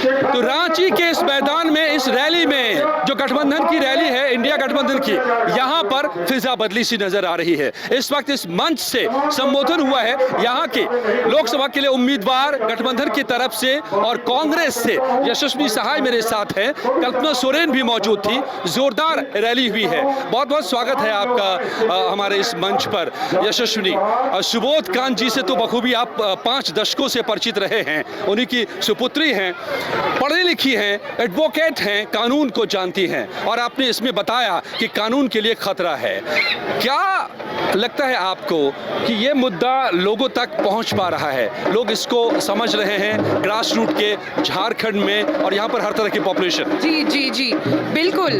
तो रांची के इस मैदान में, इस रैली में, जो गठबंधन की रैली है, इंडिया गठबंधन की, यहाँ पर फिजा बदली सी नजर आ रही है। इस वक्त इस मंच से संबोधन हुआ है यहाँ के लोकसभा के लिए उम्मीदवार गठबंधन की तरफ से और कांग्रेस से यशस्वी सहाय मेरे साथ है, कल्पना सोरेन भी मौजूद थी। जोरदार रैली हुई है। बहुत बहुत स्वागत है आपका हमारे इस मंच पर यशस्विनी। सुबोध कांत जी से तो बखूबी आप 5 दशकों से परिचित रहे हैं, उन्हीं की सुपुत्री हैं, पढ़ी लिखी हैं, एडवोकेट हैं, कानून को जानती हैं और आपने इसमें बताया कि कानून के लिए खतरा है। क्या लगता है आपको कि ये मुद्दा लोगों तक पहुंच पा रहा है? लोग इसको समझ रहे हैं ग्रास रूट के झारखंड में और यहाँ पर हर तरह की पॉपुलेशन? जी जी जी बिल्कुल।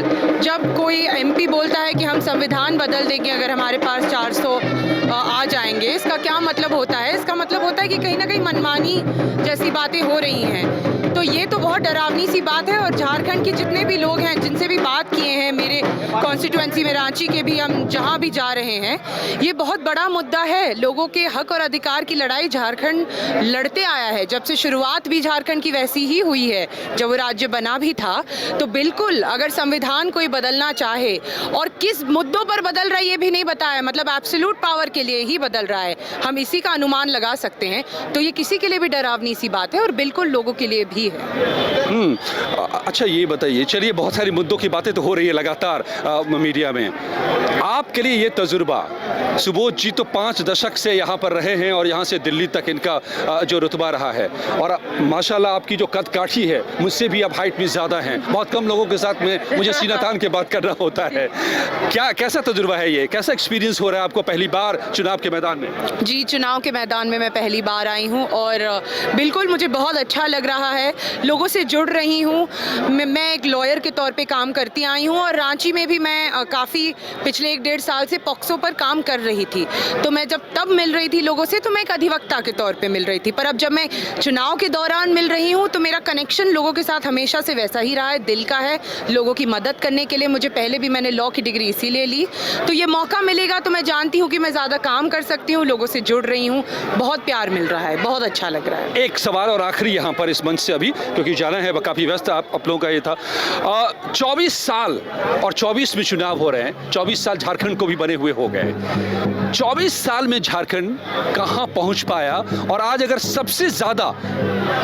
जब कोई एमपी बोलता है कि हम संविधान बदल देंगे अगर हमारे पास 400 आ जाएंगे, इसका क्या मतलब होता है? इसका मतलब होता है कि कहीं ना कहीं मनमानी जैसी बातें हो रही हैं। तो ये तो बहुत डरावनी सी बात है और झारखंड के जितने भी लोग हैं जिनसे भी बात किए हैं, मेरे कॉन्स्टिट्यूएंसी में रांची के भी, हम जहाँ भी जा रहे हैं, ये बहुत बड़ा मुद्दा है। लोगों के हक और अधिकार की लड़ाई झारखंड लड़ते आया है। जब से शुरुआत भी झारखंड की वैसी ही हुई है, जब वो राज्य बना भी था। तो बिल्कुल अगर संविधान कोई बदलना चाहे, और किस मुद्दों पर बदल रहा है ये भी नहीं बताया, मतलब एब्सोल्यूट पावर के लिए ही बदल रहा है, हम इसी का अनुमान लगा सकते हैं। तो ये किसी के लिए भी डरावनी सी बात है और बिल्कुल लोगों के लिए भी है। अच्छा ये बताइए, चलिए बहुत सारी मुद्दों की बातें तो हो रही है लगातार मीडिया में, आपके लिए ये तजुर्बा, सुबोध जी तो 5 दशक से यहाँ पर रहे हैं और यहाँ से दिल्ली तक इनका जो रुतबा रहा है, और माशाल्लाह आपकी जो कद काठी है मुझसे भी अब हाइट में ज़्यादा हैं। बहुत कम लोगों के साथ में मुझे सीना तान के बात करना होता है। क्या कैसा तजुर्बा है ये, कैसा एक्सपीरियंस हो रहा है आपको पहली बार चुनाव के मैदान में? जी, चुनाव के मैदान में मैं पहली बार आई हूँ और बिल्कुल मुझे बहुत अच्छा लग रहा है। लोगों से जुड़ रही हूँ। मैं एक लॉयर के तौर पे काम करती आई हूँ और रांची में भी मैं काफ़ी पिछले 1-1.5 साल से पॉक्सो पर काम कर रही थी। तो मैं जब तब मिल रही थी लोगों से तो मैं एक अधिवक्ता के तौर पे मिल रही थी, पर अब जब मैं चुनाव के दौरान मिल रही हूँ तो मेरा कनेक्शन लोगों के साथ हमेशा से वैसा ही रहा है, दिल का है। लोगों की मदद करने के लिए, मुझे पहले भी, मैंने लॉ की डिग्री इसीलिए ली, तो ये मौका मिलेगा तो मैं जानती हूँ कि मैं ज़्यादा काम कर सकती हूँ। लोगों से जुड़ रही हूँ, बहुत प्यार मिल रहा है, बहुत अच्छा लग रहा है। एक सवाल और आखिरी यहाँ पर इस मंच से अभी, क्योंकि जाना है, काफ़ी व्यस्त आप लोगों का ये था। 24 साल और 24 में चुनाव हो रहे हैं, 24 साल झारखंड को भी बने हुए हो गए। 24 साल में झारखंड कहाँ पहुँच पाया? और आज अगर सबसे ज़्यादा,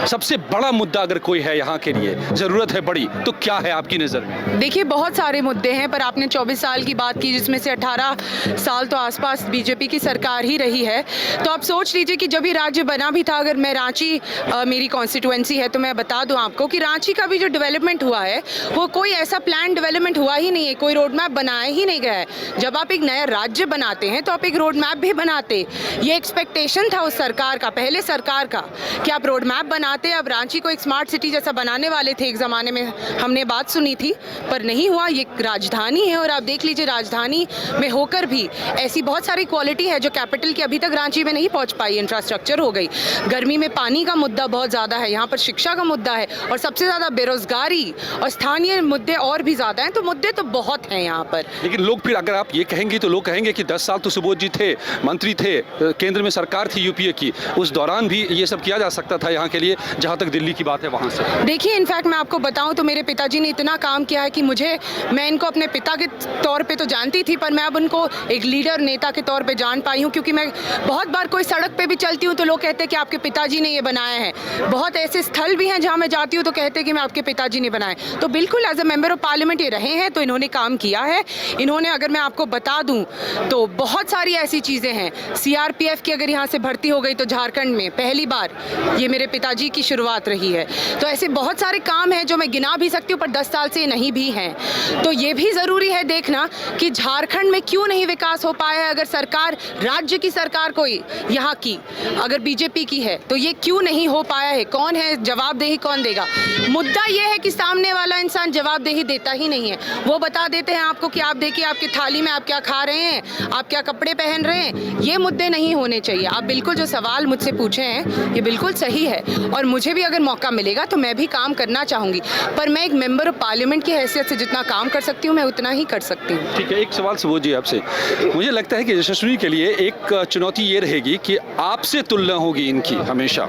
सबसे बड़ा मुद्दा अगर कोई है यहाँ के लिए, ज़रूरत है बड़ी, तो क्या है आपकी नज़र में? देखिए बहुत सारे मुद्दे हैं, पर आपने 24 साल की बात की, जिसमें से 18 साल तो आसपास बीजेपी की सरकार ही रही है। तो आप सोच लीजिए कि जब ये राज्य बना भी था, अगर मैं रांची मेरी कॉन्स्टिट्यूएंसी है तो मैं बता दूं आपको कि रांची का भी जो डेवलपमेंट हुआ है वो कोई ऐसा प्लान डेवलपमेंट हुआ ही नहीं है, कोई रोड मैप बनाया ही नहीं गया है। जब आप एक नया राज्य बनाते हैं तो आप एक रोड मैप भी बनाते। ये एक्सपेक्टेशन था उस सरकार का, पहले सरकार का, कि आप रोड मैप बनाते। अब रांची को एक स्मार्ट सिटी जैसा बनाने वाले थे, एक ज़माने में हमने बात सुनी थी, पर नहीं हुआ। ये राजधानी है और आप देख लीजिए राजधानी में होकर भी ऐसी बहुत सारी क्वालिटी है जो कैपिटल की अभी तक रांची में नहीं पहुँच पाई। इंफ्रास्ट्रक्चर हो गई, गर्मी में पानी का मुद्दा बहुत ज़्यादा है, यहाँ पर शिक्षा का मुद्दा है और सबसे ज़्यादा बेरोजगारी और स्थानीय मुद्दे और भी ज़्यादा हैं। तो मुद्दे तो बहुत हैं यहाँ पर। लेकिन लोग फिर अगर आप ये कहेंगे तो लोग कहेंगे कि 10 साल तो सुबोध जी थे, मंत्री थे, केंद्र में सरकार थी यूपीए की, उस दौरान भी ये सब किया जा सकता था यहाँ के लिए, जहाँ तक दिल्ली की बात है वहाँ से। देखिए इनफैक्ट मैं आपको बताऊँ तो मेरे पिताजी ने इतना काम किया है कि मैं इनको अपने पिता के तौर पर तो जानती थी, पर मैं अब उनको एक लीडर, नेता के तौर पर जान पाई हूँ। क्योंकि मैं बहुत बार कोई सड़क पर भी चलती हूँ तो लोग कहते हैं कि आपके पिताजी ने ये बनाया है। बहुत ऐसे स्थल भी हैं जहाँ मैं जाती हूँ तो कहते हैं कि मैं आपके पिताजी ने बनाए। तो बिल्कुल as a member of parliament ये रहे हैं, तो इन्होंने काम किया है। इन्होंने, अगर मैं आपको बता दूं तो बहुत सारी ऐसी चीज़ें हैं। सीआरपीएफ की अगर यहाँ से भर्ती हो गई तो झारखंड में पहली बार ये मेरे पिताजी की शुरुआत रही है। तो ऐसे बहुत सारे काम हैं जो मैं गिना भी सकती हूँ, पर 10 साल से नहीं भी हैं। तो ये भी ज़रूरी है देखना कि झारखंड में क्यों नहीं विकास हो पाया है। अगर सरकार, राज्य की सरकार कोई यहाँ की अगर बीजेपी की है तो ये क्यों नहीं हो पाया है? कौन है जवाबदेही, कौन देगा? मुद्दा ये है कि सामने वाला इंसान जवाबदेही देता ही नहीं है। वो बता देते हैं आपको कि आप देखिए आपकी थाली में आप क्या खा रहे हैं, आप क्या कपड़े पहन रहे हैं। ये मुद्दे नहीं होने चाहिए। आप बिल्कुल जो सवाल मुझसे पूछे हैं ये बिल्कुल सही है और मुझे भी अगर मौका मिलेगा तो मैं भी काम करना चाहूँगी, पर मैं एक मेंबर ऑफ पार्लियामेंट की हैसियत से जितना काम कर सकती हूँ मैं उतना ही कर सकती हूँ। ठीक है, एक सवाल सुबोध जी आपसे, मुझे लगता है कि यशस्वी के लिए एक चुनौती ये रहेगी कि आपसे तुलना होगी इनकी हमेशा।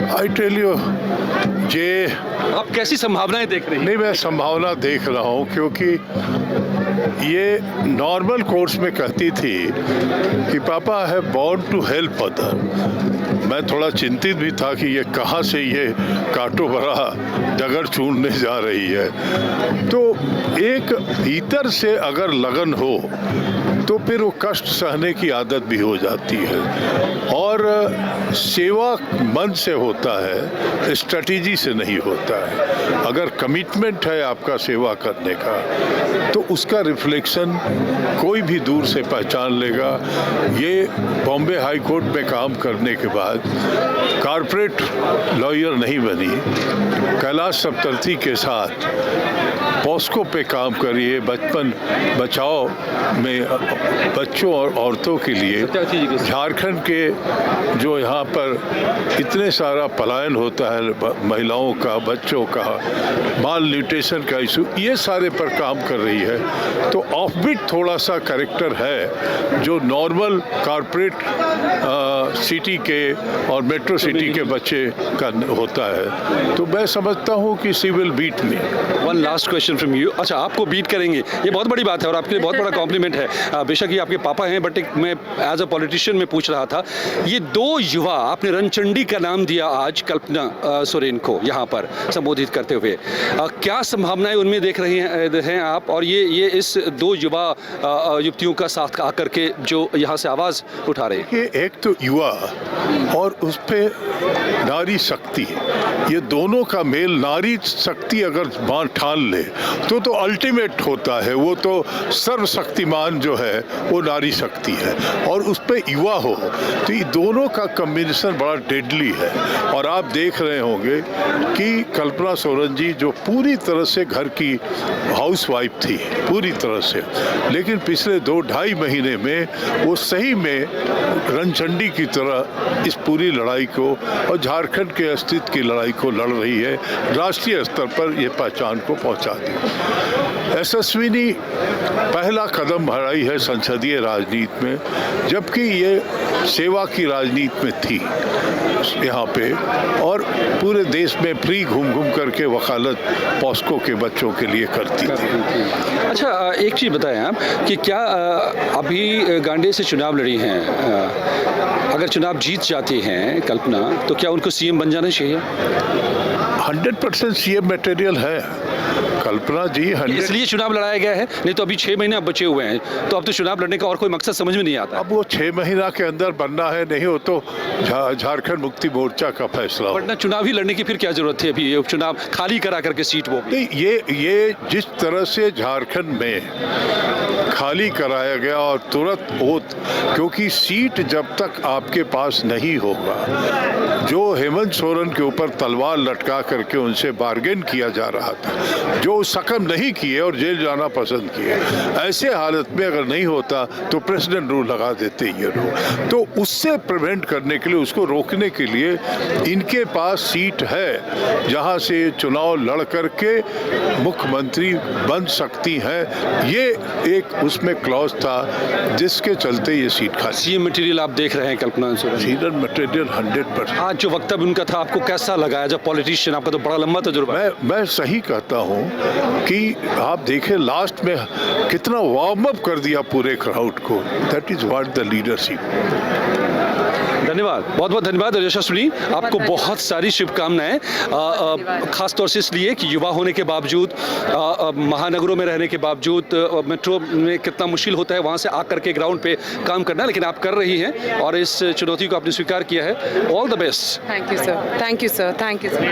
आई टेल यू, ये आप कैसी संभावनाएं देख रही हैं? नहीं, मैं संभावना देख रहा हूँ क्योंकि ये नॉर्मल कोर्स में कहती थी कि पापा है बॉर्न टू हेल्प अदर। मैं थोड़ा चिंतित भी था कि ये कहाँ से ये कांटों भरा डगर चूंढने जा रही है। तो एक भीतर से अगर लगन हो तो फिर वो कष्ट सहने की आदत भी हो जाती है, और सेवा मन से होता है, स्ट्रेटेजी से नहीं होता है। अगर कमिटमेंट है आपका सेवा करने का तो उसका रिफ्लेक्शन कोई भी दूर से पहचान लेगा। ये बॉम्बे हाई कोर्ट में काम करने के बाद कॉर्पोरेट लॉयर नहीं बनी, कैलाश सप्तर्षि के साथ पॉस्को पे काम करिए, बचपन बचाओ में बच्चों और औरतों के लिए। झारखंड के जो यहाँ पर इतने सारा पलायन होता है महिलाओं का, बच्चों का, माल न्यूट्रिशन का इशू, ये सारे पर काम कर रही है। तो ऑफबीट थोड़ा सा कैरेक्टर है जो नॉर्मल कॉर्पोरेट सिटी के और मेट्रो सिटी के बच्चे का होता है। तो मैं समझता हूँ कि she will beat me. One last question from you. अच्छा, आपको बीट करेंगे, ये बहुत बड़ी बात है और आपके लिए बहुत बड़ा कॉम्प्लीमेंट है। बेशक ये आपके पापा हैं, बट मैं एज अ पॉलिटिशियन में पूछ रहा था, ये दो युवा, आपने रनचंडी का नाम दिया आज कल्पना सोरेन को यहाँ पर संबोधित करते हुए, क्या संभावनाएं उनमें देख रही हैं आप? और ये इस दो युवा युवतियों का साथ आकर के जो यहाँ से आवाज़ उठा रहे हैं। एक तो युवा और उस पे नारी शक्ति, ये दोनों का मेल, नारी शक्ति अगर बांध ठान ले तो अल्टीमेट होता है। वो तो सर्वशक्तिमान जो है वो नारी शक्ति है, और उस पे युवा हो तो ये दोनों का कॉम्बिनेशन बड़ा डेडली है। और आप देख रहे होंगे कि कल्पना सोरेन जी जो पूरी तरह से घर की हाउसवाइफ थी, पूरी तरह से, लेकिन पिछले 2-2.5 महीने में वो सही में रनचंडी की तरह इस पूरी लड़ाई को और झारखंड के अस्तित्व की लड़ाई को लड़ रही है, राष्ट्रीय स्तर पर ये पहचान को पहुंचा दी। यशस्विनी पहला कदम बढ़ाई है संसदीय राजनीति में, जबकि ये सेवा की राजनीति में थी यहाँ पे, और पूरे देश में फ्री घूम करके वकालत पॉस्को के बच्चों के लिए करती थी। अच्छा, एक चीज़ बताएं आप कि क्या अभी गांडे से चुनाव लड़ी हैं, अगर चुनाव जीत जाती हैं कल्पना, तो क्या उनको सीएम बन जाना चाहिए? 100% सीएम मटेरियल है कल्पना जी। इसलिए चुनाव लड़ाया गया है, नहीं तो अभी 6 महीने अब बचे हुए हैं, तो अब तो चुनाव लड़ने का और कोई मकसद समझ में नहीं आता। अब वो 6 महीना के अंदर बनना है, नहीं हो तो झारखंड मुक्ति मोर्चा का फैसला। वरना चुनाव ही लड़ने की फिर क्या जरूरत थी? अभी ये चुनाव खाली करा करके सीट वो नहीं, ये जिस तरह से झारखंड में खाली कराया गया और तुरंत वोट, क्योंकि सीट जब तक आपके पास नहीं होगा, जो हेमंत सोरेन के ऊपर तलवार लटका करके उनसे बार्गेन किया जा रहा था, जो सकम नहीं किए और जेल जाना पसंद किए, ऐसे हालत में अगर नहीं होता तो प्रेसिडेंट रूल लगा देते ये लोग। तो उससे प्रिवेंट करने के लिए, उसको रोकने के लिए इनके पास सीट है जहां से चुनाव लड़ करके मुख्यमंत्री बन सकती हैं। ये एक उसमें क्लॉज था जिसके चलते ये सीट खाली। सीएम मटेरियल आप देख रहे हैं कल्पना सोरेन? CM material 100%। आज जो वक्तव्य उनका था, आपको कैसा लगा एज अ पॉलिटिशियन? आपका तो बड़ा लंबा तजुर्बा है। मैं सही कहता हूँ कि आप देखें लास्ट में कितना वार्म अप कर दिया पूरे क्राउड को। That is what the leadership. धन्यवाद, बहुत बहुत धन्यवाद यशस्विनी, आपको बहुत सारी शुभकामनाएं, खास तौर से इसलिए कि युवा होने के बावजूद, महानगरों में रहने के बावजूद, मेट्रो में कितना मुश्किल होता है वहाँ से आकर के ग्राउंड पे काम करना, लेकिन आप कर रही हैं और इस चुनौती को आपने स्वीकार किया है। All the best. Thank you sir, thank you sir, thank you sir.